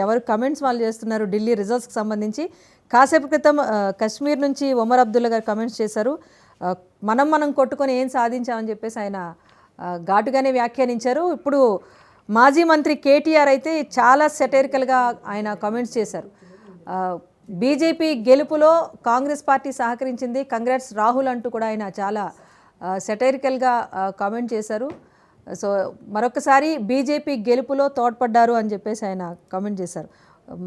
ఎవరు కమెంట్స్ వాళ్ళు చేస్తున్నారు ఢిల్లీ రిజల్ట్స్కి సంబంధించి. కాసేపు క్రితం కశ్మీర్ నుంచి ఒమర్ అబ్దుల్లా గారు కమెంట్స్ చేశారు. మనం కొట్టుకొని ఏం సాధించామని చెప్పేసి ఆయన ఘాటుగానే వ్యాఖ్యానించారు. ఇప్పుడు మాజీ మంత్రి కేటీఆర్ అయితే చాలా సెటైరికల్గా ఆయన కమెంట్స్ చేశారు. బీజేపీ గెలుపులో కాంగ్రెస్ పార్టీ సహకరించింది, కంగ్రాట్స్ రాహుల్ అంటూ కూడా ఆయన చాలా సెటైరికల్గా కామెంట్ చేశారు. సో మరొకసారి బీజేపీ గెలుపులో తోడ్పడ్డారు అని చెప్పేసి ఆయన కామెంట్ చేశారు.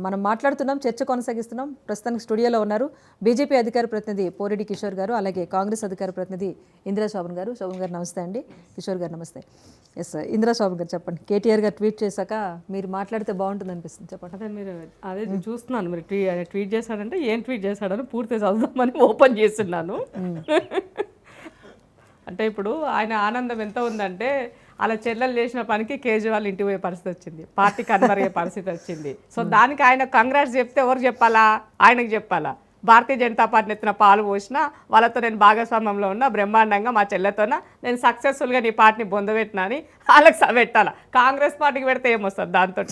మనం మాట్లాడుతున్నాం, చర్చ కొనసాగిస్తున్నాం. ప్రస్తుతానికి స్టూడియోలో ఉన్నారు బీజేపీ అధికార ప్రతినిధి పోరెడ్డి కిషోర్ గారు, అలాగే కాంగ్రెస్ అధికార ప్రతినిధి ఇందిరా శోభన్ గారు. శోభన్ గారు నమస్తే అండి, కిషోర్ గారు నమస్తే. ఎస్ ఇందిరా శోభన్ గారు చెప్పండి, కేటీఆర్ గారు ట్వీట్ చేశాక మీరు మాట్లాడితే బాగుంటుంది అనిపిస్తుంది, చెప్పండి. అదే మీరు అదే చూస్తున్నాను, మీరు ట్వీట్ చేశాడంటే ఏం ట్వీట్ చేశాడని పూర్తిగా చదువుదామని ఓపెన్ చేస్తున్నాను. అంటే ఇప్పుడు ఆయన ఆనందం ఎంత ఉందంటే అలా చెల్లెలు చేసిన పనికి కేజ్రీవాల్ ఇంటికి పోయే పరిస్థితి వచ్చింది, పార్టీ కన్వరయ్యే పరిస్థితి వచ్చింది. సో దానికి ఆయన కంగ్రాట్స్ చెప్తే ఎవరు చెప్పాలా? ఆయనకు చెప్పాలా? భారతీయ జనతా పార్టీ ఎత్తిన పాలు పోసిన వాళ్ళతో నేను భాగస్వామ్యంలో ఉన్న బ్రహ్మాండంగా మా చెల్లెతోన నేను సక్సెస్ఫుల్గా నీ పార్టీని బొందబెట్టినా అని వాళ్ళకి పెట్టాలా? కాంగ్రెస్ పార్టీకి పెడితే ఏమొస్తుంది దాంతో?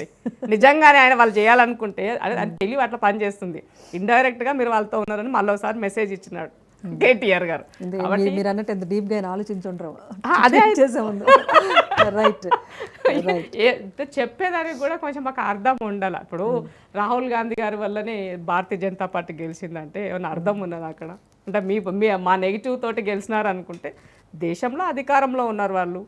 నిజంగానే ఆయన వాళ్ళు చేయాలనుకుంటే అది తెలివి అట్లా పనిచేస్తుంది. ఇండైరెక్ట్గా మీరు వాళ్ళతో ఉన్నారని మళ్ళీ ఒకసారి మెసేజ్ ఇచ్చినాడు కేటీఆర్ గారు. మీరు అన్నట్టు ఎంత డీప్ గా ఆలోచించుంటారు. అదే రైట్, చెప్పేదానికి కూడా కొంచెం మాకు అర్థం ఉండాలి. ఇప్పుడు రాహుల్ గాంధీ గారి వల్లనే భారతీయ జనతా పార్టీ గెలిచిందంటే ఏమైనా అర్థం ఉన్నది అక్కడ? అంటే మా నెగిటివ్ తోటి గెలిచినారు అనుకుంటే, దేశంలో అధికారంలో ఉన్నారు వాళ్ళు,